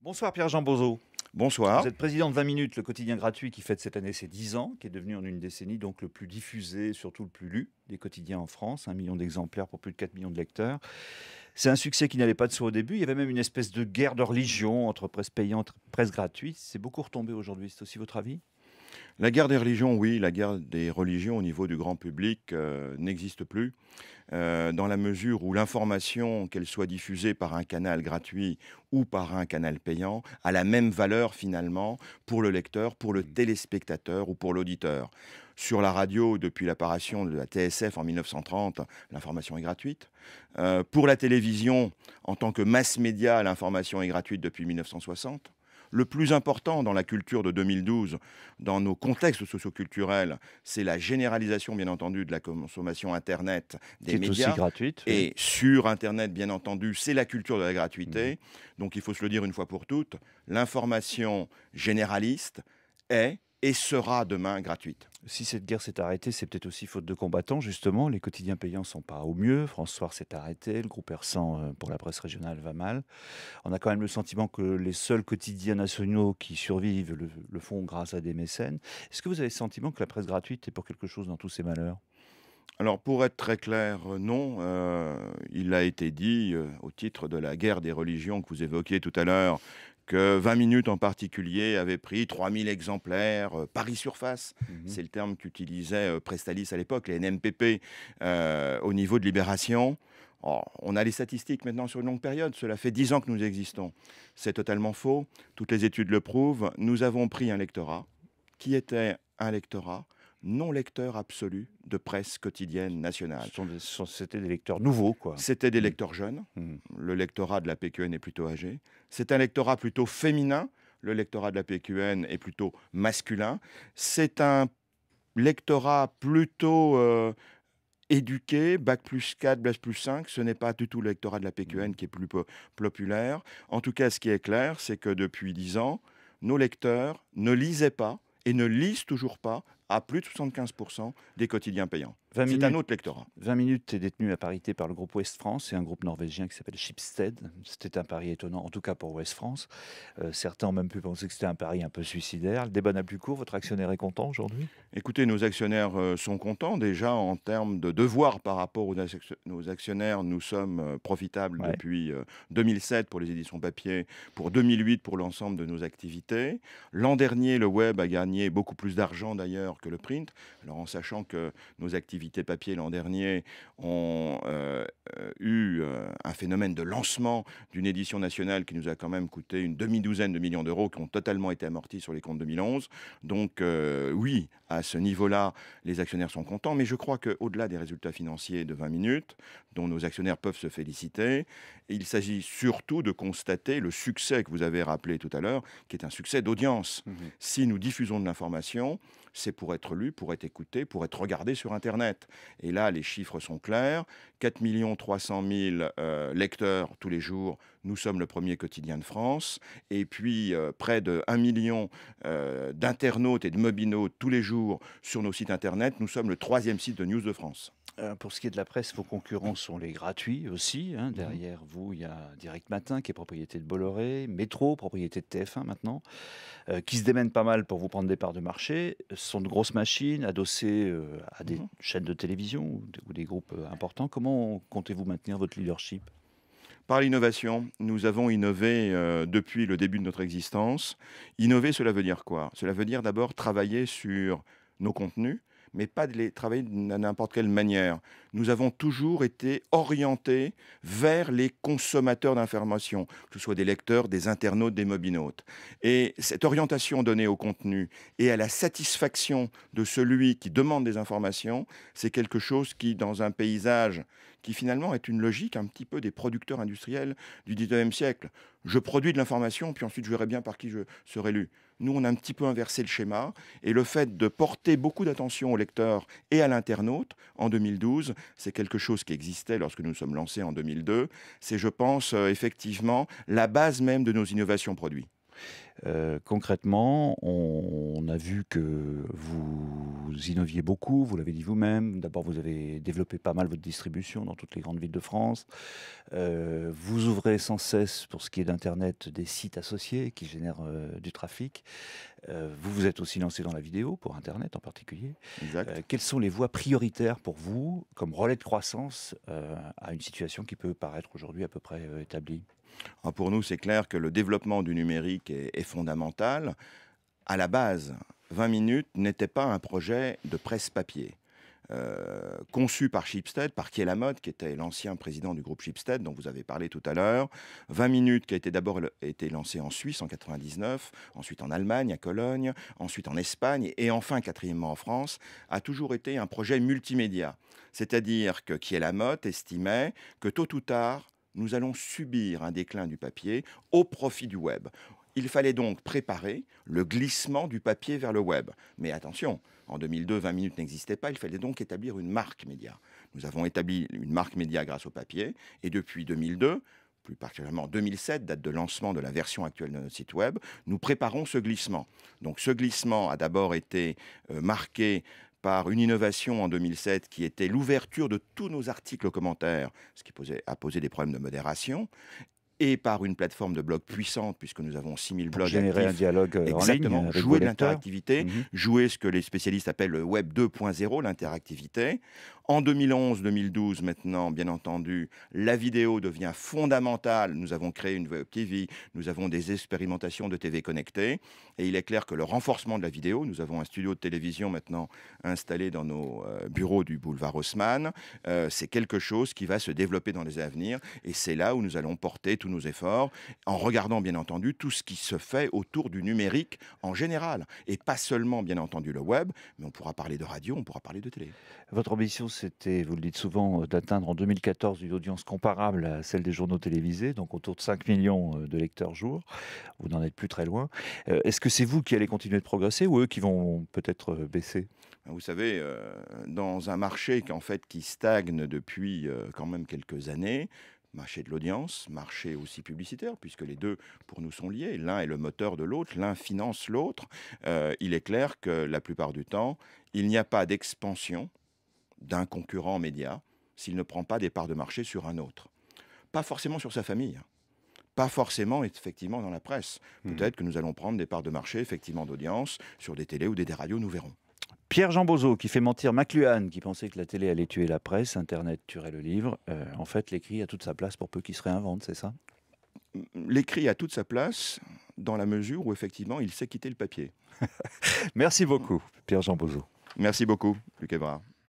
Bonsoir Pierre-Jean Bozo. Bonsoir. Vous êtes président de 20 minutes, le quotidien gratuit qui fête cette année ses 10 ans, qui est devenu en une décennie donc le plus diffusé, surtout le plus lu des quotidiens en France, 1 million d'exemplaires pour plus de 4 millions de lecteurs. C'est un succès qui n'allait pas de soi au début, il y avait même une espèce de guerre de religion entre presse payante et presse gratuite. C'est beaucoup retombé aujourd'hui, c'est aussi votre avis? La guerre des religions, oui, la guerre des religions au niveau du grand public n'existe plus, dans la mesure où l'information, qu'elle soit diffusée par un canal gratuit ou par un canal payant, a la même valeur finalement pour le lecteur, pour le téléspectateur ou pour l'auditeur. Sur la radio, depuis l'apparition de la TSF en 1930, l'information est gratuite. Pour la télévision, en tant que mass média, l'information est gratuite depuis 1960. Le plus important dans la culture de 2012, dans nos contextes socioculturels, c'est la généralisation, bien entendu, de la consommation Internet Qui des est aussi médias. gratuite, oui. Et sur Internet, bien entendu, c'est la culture de la Mhm. gratuité. Donc il faut se le dire une fois pour toutes, l'information généraliste est et sera demain gratuite. Si cette guerre s'est arrêtée, c'est peut-être aussi faute de combattants, justement. Les quotidiens payants sont pas au mieux. France Soir s'est arrêté, le groupe Persan pour la presse régionale va mal. On a quand même le sentiment que les seuls quotidiens nationaux qui survivent le font grâce à des mécènes. Est-ce que vous avez le sentiment que la presse gratuite est pour quelque chose dans tous ces malheurs? Alors pour être très clair, non. Il a été dit, au titre de la guerre des religions que vous évoquiez tout à l'heure, que 20 minutes en particulier avait pris 3000 exemplaires, Paris Surface, Mhm. c'est le terme qu'utilisait Prestalis à l'époque, les NMPP, au niveau de Libération. Oh, on a les statistiques maintenant sur une longue période, cela fait 10 ans que nous existons. C'est totalement faux, toutes les études le prouvent. Nous avons pris un lectorat qui était un lectorat non lecteur absolu de presse quotidienne nationale. C'était des lecteurs nouveaux, quoi. C'était des Mhm. lecteurs jeunes. Mhm. Le lectorat de la PQN est plutôt âgé. C'est un lectorat plutôt féminin. Le lectorat de la PQN est plutôt masculin. C'est un lectorat plutôt éduqué, bac+4, bac+5. Ce n'est pas du tout le lectorat de la PQN Mhm. qui est plus populaire. En tout cas, ce qui est clair, c'est que depuis 10 ans, nos lecteurs ne lisaient pas et ne lisent toujours pas à plus de 75% des quotidiens payants. 20 C'est un minutes. autre lectorat. 20 minutes est détenu à parité par le groupe Ouest France et un groupe norvégien qui s'appelle Schibsted. C'était un pari étonnant, en tout cas pour Ouest France. Certains ont même pu penser que c'était un pari un peu suicidaire. Le débat n'a plus cours. Votre actionnaire est content aujourd'hui? Écoutez, nos actionnaires sont contents déjà en termes de devoir par rapport aux nos actionnaires. Nous sommes profitables Ouais. depuis 2007 pour les éditions papier, pour 2008 pour l'ensemble de nos activités. L'an dernier, le web a gagné beaucoup plus d'argent d'ailleurs que le print. Alors en sachant que nos activités papier l'an dernier ont eu un phénomène de lancement d'une édition nationale qui nous a quand même coûté une demi-douzaine de millions d'euros qui ont totalement été amortis sur les comptes 2011. Donc oui, à ce niveau-là, les actionnaires sont contents, mais je crois qu'au-delà des résultats financiers de 20 minutes, dont nos actionnaires peuvent se féliciter, il s'agit surtout de constater le succès que vous avez rappelé tout à l'heure, qui est un succès d'audience. Mhm. Si nous diffusons de l'information, c'est pour être lu, pour être écouté, pour être regardé sur Internet. Et là, les chiffres sont clairs. 4 300 000 lecteurs tous les jours. Nous sommes le premier quotidien de France. Et puis, près de 1 million d'internautes et de mobinautes tous les jours sur nos sites Internet. Nous sommes le troisième site de news de France. Pour ce qui est de la presse, vos concurrents sont les gratuits aussi, hein. Mhm. Derrière vous, il y a Direct Matin qui est propriété de Bolloré, Métro, propriété de TF1 maintenant, qui se démènent pas mal pour vous prendre des parts de marché. Ce sont de grosses machines adossées à des Mhm. chaînes de télévision ou des groupes importants. Comment comptez-vous maintenir votre leadership? Par l'innovation, nous avons innové depuis le début de notre existence. Innover, cela veut dire quoi? Cela veut dire d'abord travailler sur nos contenus, mais pas de les travailler de n'importe quelle manière. Nous avons toujours été orientés vers les consommateurs d'informations, que ce soit des lecteurs, des internautes, des mobinautes. Et cette orientation donnée au contenu et à la satisfaction de celui qui demande des informations, c'est quelque chose qui, dans un paysage qui finalement est une logique un petit peu des producteurs industriels du 19e siècle. Je produis de l'information, puis ensuite je verrai bien par qui je serai lu. Nous, on a un petit peu inversé le schéma, et le fait de porter beaucoup d'attention au lecteur et à l'internaute en 2012, c'est quelque chose qui existait lorsque nous nous sommes lancés en 2002. C'est, je pense, effectivement, la base même de nos innovations produits. Concrètement, on a vu que vous innoviez beaucoup, vous l'avez dit vous-même. D'abord, vous avez développé pas mal votre distribution dans toutes les grandes villes de France. Vous ouvrez sans cesse, pour ce qui est d'internet, des sites associés qui génèrent, du trafic. Vous vous êtes aussi lancé dans la vidéo, pour internet en particulier. Exact. Quelles sont les voies prioritaires pour vous, comme relais de croissance, à une situation qui peut paraître aujourd'hui à peu près, établie? Pour nous, c'est clair que le développement du numérique est fondamental. À la base, 20 minutes n'était pas un projet de presse papier. Conçu par Schibsted, par Kiel Lamotte, qui était l'ancien président du groupe Schibsted, dont vous avez parlé tout à l'heure. 20 minutes qui a été d'abord été lancé en Suisse en 99, ensuite en Allemagne, à Cologne, ensuite en Espagne, et enfin, quatrièmement, en France, a toujours été un projet multimédia. C'est-à-dire que Kiel Lamotte estimait que tôt ou tard, nous allons subir un déclin du papier au profit du web. Il fallait donc préparer le glissement du papier vers le web. Mais attention, en 2002, 20 minutes n'existait pas, il fallait donc établir une marque média. Nous avons établi une marque média grâce au papier, et depuis 2002, plus particulièrement 2007, date de lancement de la version actuelle de notre site web, nous préparons ce glissement. Donc ce glissement a d'abord été marqué par une innovation en 2007 qui était l'ouverture de tous nos articles aux commentaires, ce qui a posé des problèmes de modération, et par une plateforme de blog puissante, puisque nous avons 6000 Pour blogs générer un actifs. dialogue, en ligne Exactement, avec vos jouer de lecteurs? l'interactivité, Mmh. jouer ce que les spécialistes appellent le web 2.0, l'interactivité. En 2011-2012, maintenant, bien entendu, la vidéo devient fondamentale. Nous avons créé une web TV, nous avons des expérimentations de TV connectée, et il est clair que le renforcement de la vidéo, nous avons un studio de télévision maintenant installé dans nos bureaux du boulevard Haussmann, c'est quelque chose qui va se développer dans les années à venir, et c'est là où nous allons porter tous nos efforts, en regardant bien entendu tout ce qui se fait autour du numérique en général, et pas seulement bien entendu le web, mais on pourra parler de radio, on pourra parler de télé. Votre ambition, c'était, vous le dites souvent, d'atteindre en 2014 une audience comparable à celle des journaux télévisés, donc autour de 5 millions de lecteurs jour. Vous n'en êtes plus très loin. Est-ce que c'est vous qui allez continuer de progresser ou eux qui vont peut-être baisser? Vous savez, dans un marché qui stagne depuis quand même quelques années, marché de l'audience, marché aussi publicitaire, puisque les deux, pour nous, sont liés. L'un est le moteur de l'autre, l'un finance l'autre. Il est clair que la plupart du temps, il n'y a pas d'expansion d'un concurrent média s'il ne prend pas des parts de marché sur un autre. Pas forcément sur sa famille, hein. Pas forcément, effectivement, dans la presse. Mmh. Peut-être que nous allons prendre des parts de marché, effectivement, d'audience, sur des télés ou des radios, nous verrons. Pierre-Jean Bozo, qui fait mentir McLuhan, qui pensait que la télé allait tuer la presse, Internet tuerait le livre. En fait, l'écrit a toute sa place pour peu qu'il se réinvente, c'est ça? L'écrit a toute sa place dans la mesure où, effectivement, il sait quitter le papier. Merci beaucoup, Pierre-Jean Bozo. Merci beaucoup, Luc Evra.